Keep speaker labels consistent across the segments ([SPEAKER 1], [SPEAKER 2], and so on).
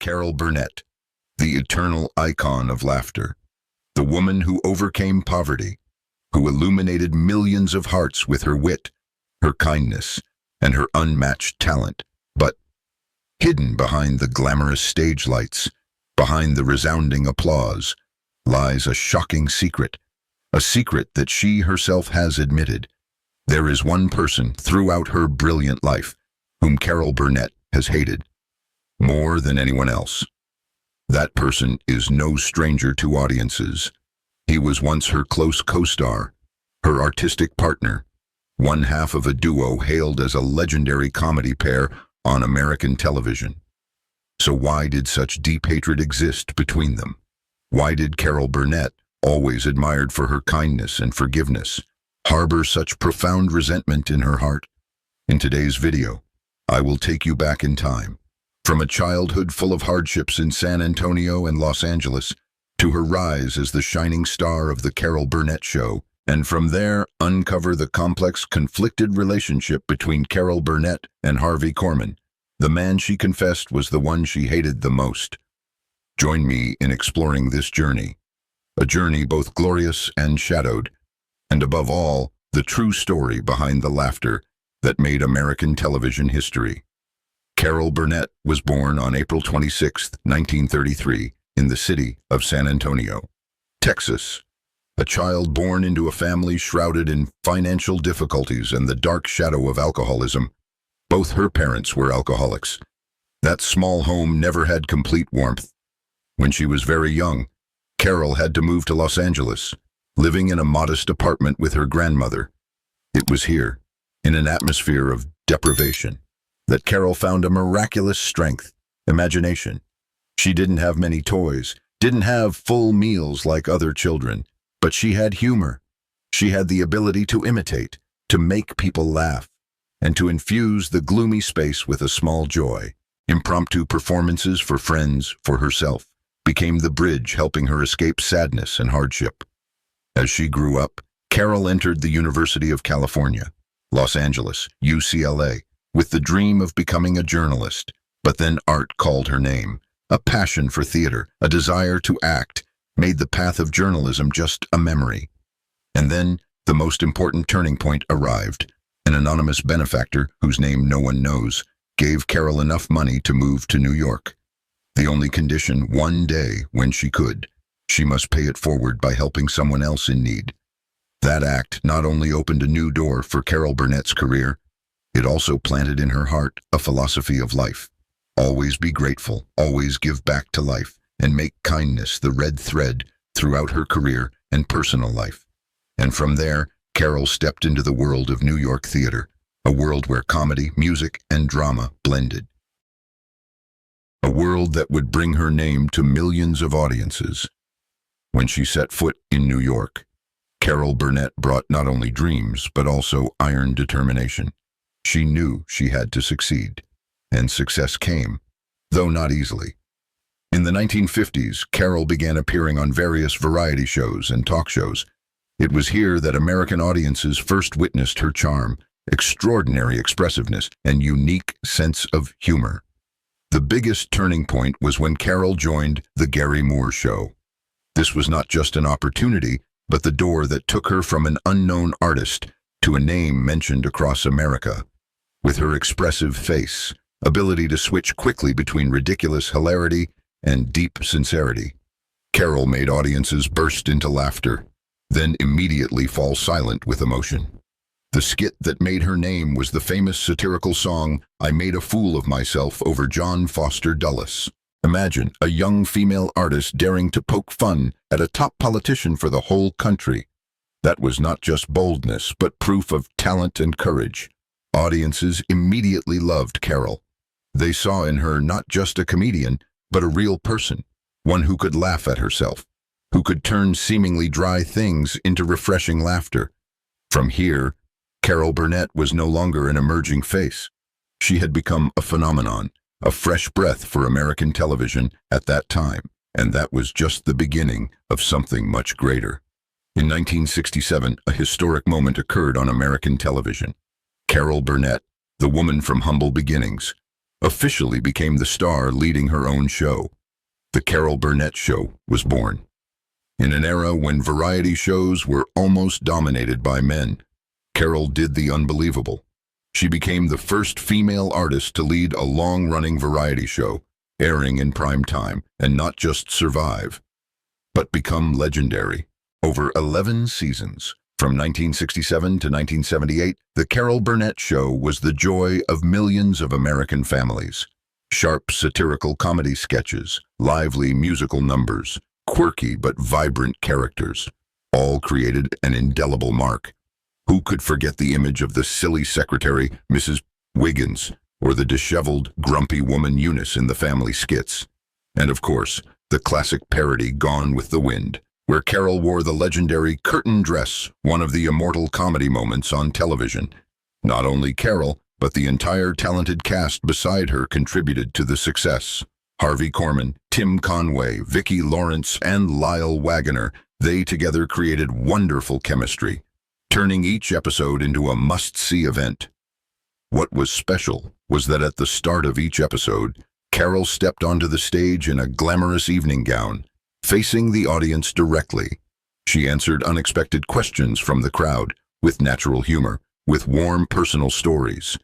[SPEAKER 1] Carol Burnett, the eternal icon of laughter, the woman who overcame poverty, who illuminated millions of hearts with her wit, her kindness, and her unmatched talent. But hidden behind the glamorous stage lights, behind the resounding applause, lies a shocking secret, a secret that she herself has admitted. There is one person throughout her brilliant life whom Carol Burnett has hated more than anyone else. That person is no stranger to audiences. He was once her close co-star, her artistic partner, one half of a duo hailed as a legendary comedy pair on American television. So why did such deep hatred exist between them? Why did Carol Burnett, always admired for her kindness and forgiveness, harbor such profound resentment in her heart? In today's video, I will take you back in time, from a childhood full of hardships in San Antonio and Los Angeles, to her rise as the shining star of the Carol Burnett Show, and from there uncover the complex, conflicted relationship between Carol Burnett and Harvey Korman, the man she confessed was the one she hated the most. Join me in exploring this journey, a journey both glorious and shadowed, and above all, the true story behind the laughter that made American television history. Carol Burnett was born on April 26, 1933, in the city of San Antonio, Texas. A child born into a family shrouded in financial difficulties and the dark shadow of alcoholism. Both her parents were alcoholics. That small home never had complete warmth. When she was very young, Carol had to move to Los Angeles, living in a modest apartment with her grandmother. It was here, in an atmosphere of deprivation, that Carol found a miraculous strength, imagination. She didn't have many toys, didn't have full meals like other children, but she had humor. She had the ability to imitate, to make people laugh, and to infuse the gloomy space with a small joy. Impromptu performances for friends, for herself, became the bridge helping her escape sadness and hardship. As she grew up, Carol entered the University of California, Los Angeles, UCLA, with the dream of becoming a journalist. But then art called her name. A passion for theater, a desire to act, made the path of journalism just a memory. And then the most important turning point arrived. An anonymous benefactor, whose name no one knows, gave Carol enough money to move to New York. The only condition, one day, when she could, she must pay it forward by helping someone else in need. That act not only opened a new door for Carol Burnett's career, it also planted in her heart a philosophy of life. Always be grateful, always give back to life, and make kindness the red thread throughout her career and personal life. And from there, Carol stepped into the world of New York theater, a world where comedy, music, and drama blended. A world that would bring her name to millions of audiences. When she set foot in New York, Carol Burnett brought not only dreams, but also iron determination. She knew she had to succeed, and success came, though not easily. In the 1950s, Carol began appearing on various variety shows and talk shows. It was here that American audiences first witnessed her charm, extraordinary expressiveness, and unique sense of humor. The biggest turning point was when Carol joined The Garry Moore Show. This was not just an opportunity, but the door that took her from an unknown artist to a name mentioned across America. With her expressive face, ability to switch quickly between ridiculous hilarity and deep sincerity, Carol made audiences burst into laughter, then immediately fall silent with emotion. The skit that made her name was the famous satirical song, "I Made a Fool of Myself Over John Foster Dulles." Imagine a young female artist daring to poke fun at a top politician for the whole country. That was not just boldness, but proof of talent and courage. Audiences immediately loved Carol. They saw in her not just a comedian, but a real person, one who could laugh at herself, who could turn seemingly dry things into refreshing laughter. From here, Carol Burnett was no longer an emerging face. She had become a phenomenon, a fresh breath for American television at that time, and that was just the beginning of something much greater. In 1967, a historic moment occurred on American television. Carol Burnett, the woman from humble beginnings, officially became the star leading her own show. The Carol Burnett Show was born. In an era when variety shows were almost dominated by men, Carol did the unbelievable. She became the first female artist to lead a long-running variety show, airing in prime time, and not just survive, but become legendary. Over 11 seasons, from 1967 to 1978, The Carol Burnett Show was the joy of millions of American families. Sharp satirical comedy sketches, lively musical numbers, quirky but vibrant characters, all created an indelible mark. Who could forget the image of the silly secretary, Mrs. Wiggins, or the disheveled, grumpy woman Eunice in the family skits? And of course, the classic parody Gone with the Wind, where Carol wore the legendary curtain dress, one of the immortal comedy moments on television. Not only Carol, but the entire talented cast beside her contributed to the success. Harvey Korman, Tim Conway, Vicki Lawrence, and Lyle Waggoner, they together created wonderful chemistry, turning each episode into a must-see event. What was special was that at the start of each episode, Carol stepped onto the stage in a glamorous evening gown, facing the audience directly. She answered unexpected questions from the crowd, with natural humor, with warm personal stories.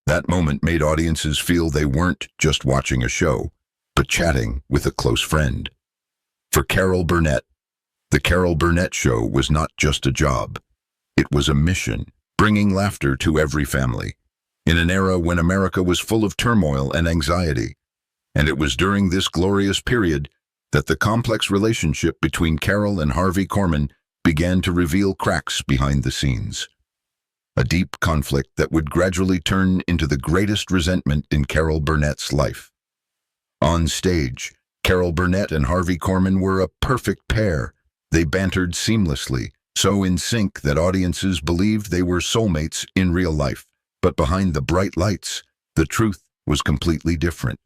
[SPEAKER 1] That moment made audiences feel they weren't just watching a show, but chatting with a close friend. For Carol Burnett, The Carol Burnett Show was not just a job. It was a mission, bringing laughter to every family, in an era when America was full of turmoil and anxiety. And it was during this glorious period that the complex relationship between Carol and Harvey Korman began to reveal cracks behind the scenes. A deep conflict that would gradually turn into the greatest resentment in Carol Burnett's life. On stage, Carol Burnett and Harvey Korman were a perfect pair. They bantered seamlessly, so in sync that audiences believed they were soulmates in real life. But behind the bright lights, the truth was completely different.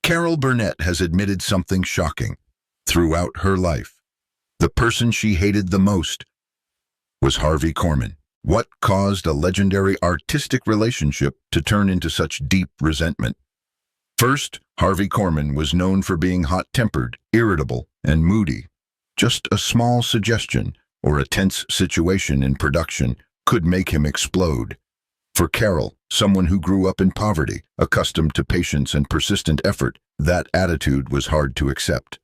[SPEAKER 1] Carol Burnett has admitted something shocking. Throughout her life, the person she hated the most was Harvey Korman. What caused a legendary artistic relationship to turn into such deep resentment? First, Harvey Korman was known for being hot-tempered, irritable, and moody. Just a small suggestion or a tense situation in production could make him explode. For Carol, someone who grew up in poverty, accustomed to patience and persistent effort, that attitude was hard to accept.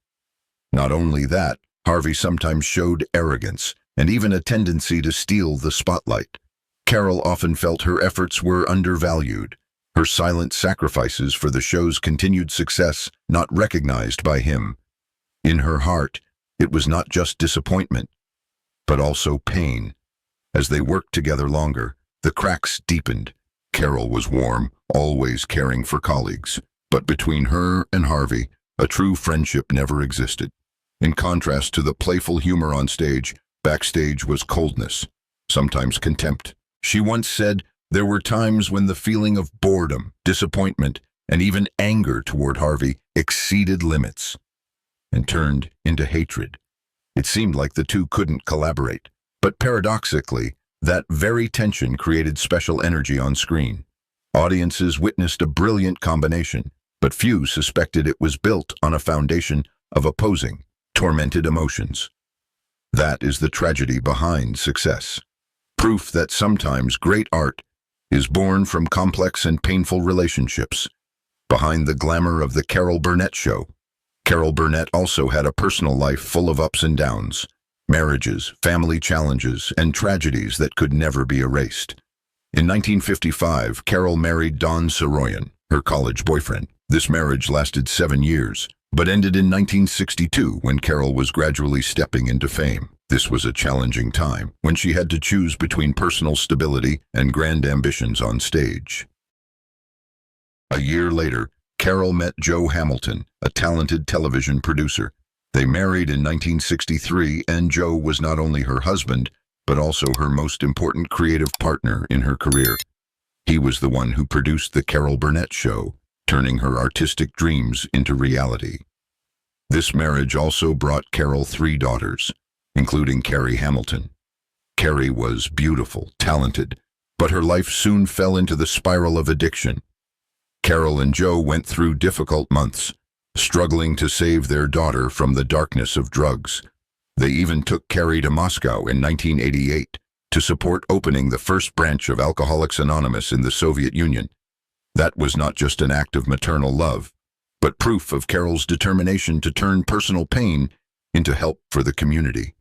[SPEAKER 1] Not only that, Harvey sometimes showed arrogance and even a tendency to steal the spotlight. Carol often felt her efforts were undervalued, her silent sacrifices for the show's continued success not recognized by him. In her heart, it was not just disappointment, but also pain. As they worked together longer, the cracks deepened. Carol was warm, always caring for colleagues, but between her and Harvey, a true friendship never existed. In contrast to the playful humor on stage, backstage was coldness, sometimes contempt. She once said, "There were times when the feeling of boredom, disappointment, and even anger toward Harvey exceeded limits and turned into hatred." It seemed like the two couldn't collaborate, but paradoxically, that very tension created special energy on screen. Audiences witnessed a brilliant combination, but few suspected it was built on a foundation of opposing, tormented emotions. That is the tragedy behind success. Proof that sometimes great art is born from complex and painful relationships. Behind the glamour of the Carol Burnett Show, Carol Burnett also had a personal life full of ups and downs, marriages, family challenges, and tragedies that could never be erased. In 1955, Carol married Don Soroyan, her college boyfriend. This marriage lasted 7 years, but ended in 1962 when Carol was gradually stepping into fame. This was a challenging time when she had to choose between personal stability and grand ambitions on stage. A year later, Carol met Joe Hamilton, a talented television producer. They married in 1963, and Joe was not only her husband, but also her most important creative partner in her career. He was the one who produced The Carol Burnett Show, turning her artistic dreams into reality. This marriage also brought Carol 3 daughters, including Carrie Hamilton. Carrie was beautiful, talented, but her life soon fell into the spiral of addiction. Carol and Joe went through difficult months, struggling to save their daughter from the darkness of drugs. They even took Carrie to Moscow in 1988 to support opening the first branch of Alcoholics Anonymous in the Soviet Union. That was not just an act of maternal love, but proof of Carol's determination to turn personal pain into help for the community.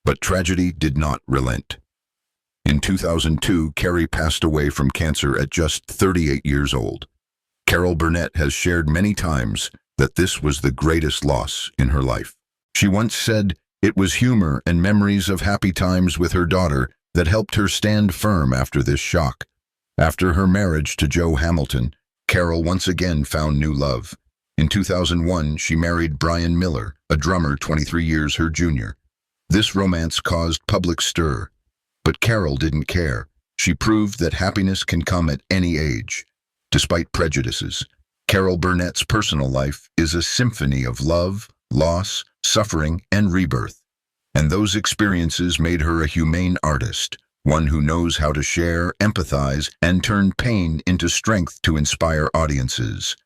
[SPEAKER 1] But tragedy did not relent. In 2002, Carrie passed away from cancer at just 38 years old. Carol Burnett has shared many times that this was the greatest loss in her life. She once said it was humor and memories of happy times with her daughter that helped her stand firm after this shock. After her marriage to Joe Hamilton, Carol once again found new love. In 2001, she married Brian Miller, a drummer 23 years her junior. This romance caused public stir, but Carol didn't care. She proved that happiness can come at any age. Despite prejudices, Carol Burnett's personal life is a symphony of love, loss, suffering, and rebirth. And those experiences made her a humane artist, one who knows how to share, empathize, and turn pain into strength to inspire audiences.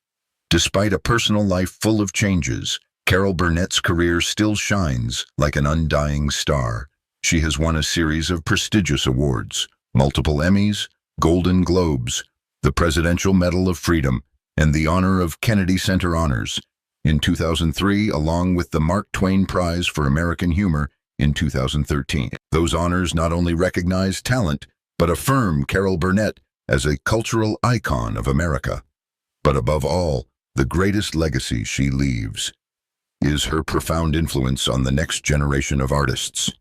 [SPEAKER 1] Despite a personal life full of changes, Carol Burnett's career still shines like an undying star. She has won a series of prestigious awards, multiple Emmys, Golden Globes, the Presidential Medal of Freedom, and the honor of Kennedy Center Honors in 2003, along with the Mark Twain Prize for American Humor in 2013. Those honors not only recognize talent, but affirm Carol Burnett as a cultural icon of America. But above all, the greatest legacy she leaves is her profound influence on the next generation of artists.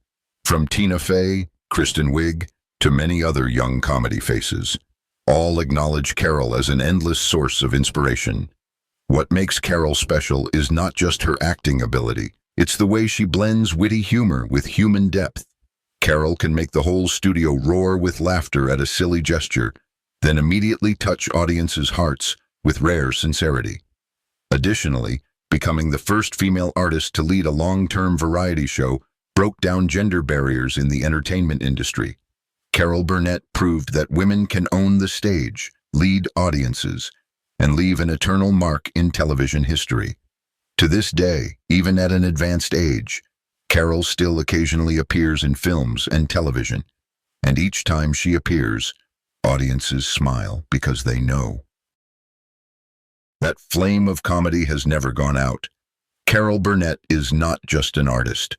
[SPEAKER 1] From Tina Fey, Kristen Wiig, to many other young comedy faces, all acknowledge Carol as an endless source of inspiration. What makes Carol special is not just her acting ability, it's the way she blends witty humor with human depth. Carol can make the whole studio roar with laughter at a silly gesture, then immediately touch audiences' hearts with rare sincerity. Additionally, becoming the first female artist to lead a long-term variety show broke down gender barriers in the entertainment industry. Carol Burnett proved that women can own the stage, lead audiences, and leave an eternal mark in television history. To this day, even at an advanced age, Carol still occasionally appears in films and television, and each time she appears, audiences smile because they know. That flame of comedy has never gone out. Carol Burnett is not just an artist.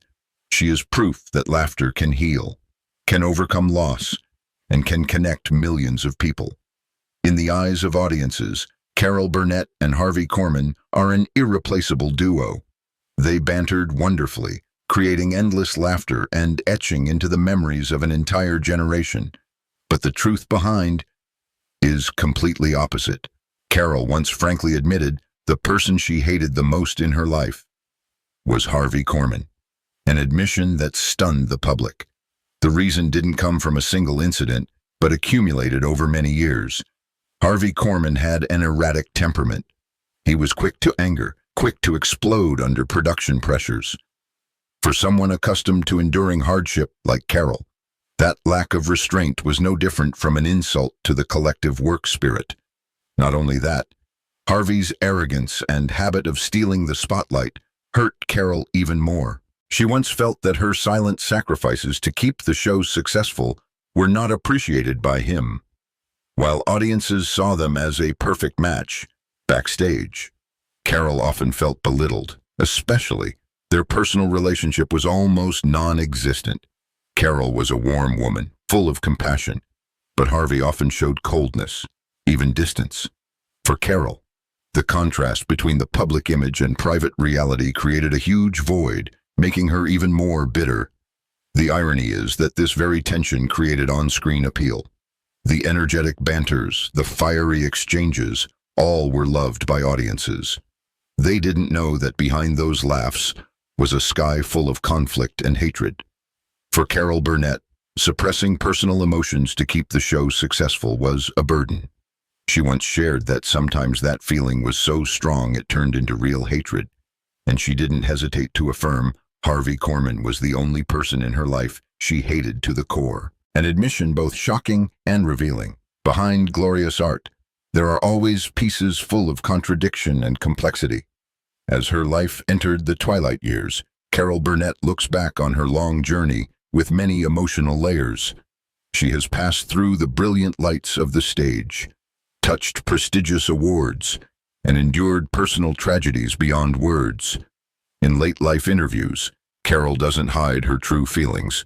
[SPEAKER 1] She is proof that laughter can heal, can overcome loss, and can connect millions of people. In the eyes of audiences, Carol Burnett and Harvey Korman are an irreplaceable duo. They bantered wonderfully, creating endless laughter and etching into the memories of an entire generation. But the truth behind is completely opposite. Carol once frankly admitted the person she hated the most in her life was Harvey Korman, an admission that stunned the public. The reason didn't come from a single incident, but accumulated over many years. Harvey Korman had an erratic temperament. He was quick to anger, quick to explode under production pressures. For someone accustomed to enduring hardship like Carol, that lack of restraint was no different from an insult to the collective work spirit. Not only that, Harvey's arrogance and habit of stealing the spotlight hurt Carol even more. She once felt that her silent sacrifices to keep the show successful were not appreciated by him. While audiences saw them as a perfect match, backstage, Carol often felt belittled, especially their personal relationship was almost non-existent. Carol was a warm woman, full of compassion, but Harvey often showed coldness, even distance. For Carol, the contrast between the public image and private reality created a huge void, making her even more bitter. The irony is that this very tension created on-screen appeal. The energetic banters, the fiery exchanges, all were loved by audiences. They didn't know that behind those laughs was a sky full of conflict and hatred. For Carol Burnett, suppressing personal emotions to keep the show successful was a burden. She once shared that sometimes that feeling was so strong it turned into real hatred, and she didn't hesitate to affirm Harvey Korman was the only person in her life she hated to the core. An admission both shocking and revealing. Behind glorious art, there are always pieces full of contradiction and complexity. As her life entered the twilight years, Carol Burnett looks back on her long journey with many emotional layers. She has passed through the brilliant lights of the stage, touched prestigious awards, and endured personal tragedies beyond words. In late-life interviews, Carol doesn't hide her true feelings.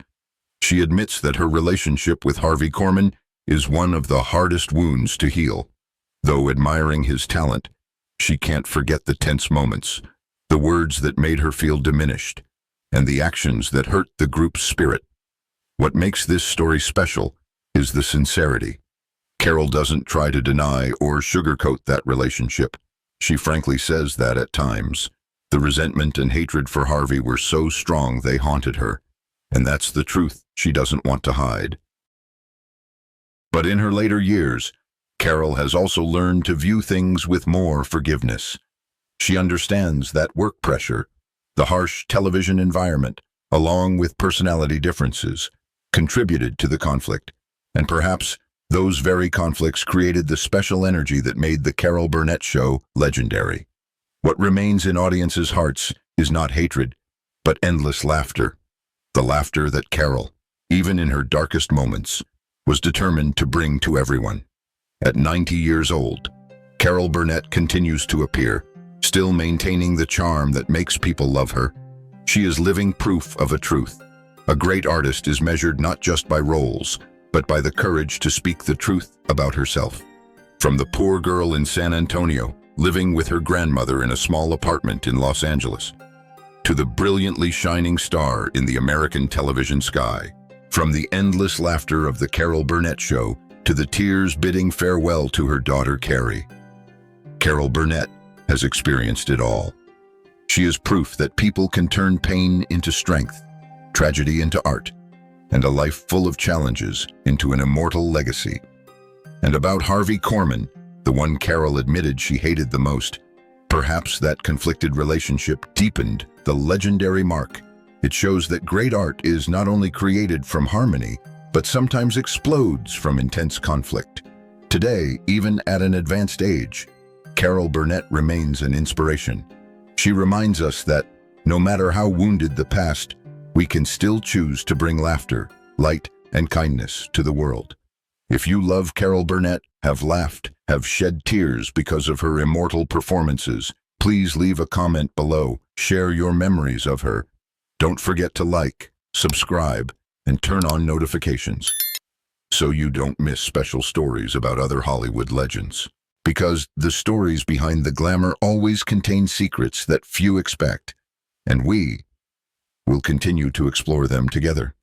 [SPEAKER 1] She admits that her relationship with Harvey Korman is one of the hardest wounds to heal. Though admiring his talent, she can't forget the tense moments, the words that made her feel diminished, and the actions that hurt the group's spirit. What makes this story special is the sincerity. Carol doesn't try to deny or sugarcoat that relationship. She frankly says that at times, the resentment and hatred for Harvey were so strong they haunted her, and that's the truth she doesn't want to hide. But in her later years, Carol has also learned to view things with more forgiveness. She understands that work pressure, the harsh television environment, along with personality differences, contributed to the conflict, and perhaps those very conflicts created the special energy that made the Carol Burnett Show legendary. What remains in audiences' hearts is not hatred, but endless laughter. The laughter that Carol, even in her darkest moments, was determined to bring to everyone. At 90 years old, Carol Burnett continues to appear, still maintaining the charm that makes people love her. She is living proof of a truth. A great artist is measured not just by roles, but by the courage to speak the truth about herself. From the poor girl in San Antonio, living with her grandmother in a small apartment in Los Angeles, to the brilliantly shining star in the American television sky. From the endless laughter of the Carol Burnett Show to the tears bidding farewell to her daughter Carrie. Carol Burnett has experienced it all. She is proof that people can turn pain into strength, tragedy into art, and a life full of challenges into an immortal legacy. And about Harvey Korman, the one Carol admitted she hated the most, perhaps that conflicted relationship deepened the legendary mark. It shows that great art is not only created from harmony, but sometimes explodes from intense conflict. Today, even at an advanced age, Carol Burnett remains an inspiration. She reminds us that, no matter how wounded the past, we can still choose to bring laughter, light, and kindness to the world. If you love Carol Burnett, have laughed, have shed tears because of her immortal performances, please leave a comment below, share your memories of her. Don't forget to like, subscribe, and turn on notifications so you don't miss special stories about other Hollywood legends. Because the stories behind the glamour always contain secrets that few expect, and we will continue to explore them together.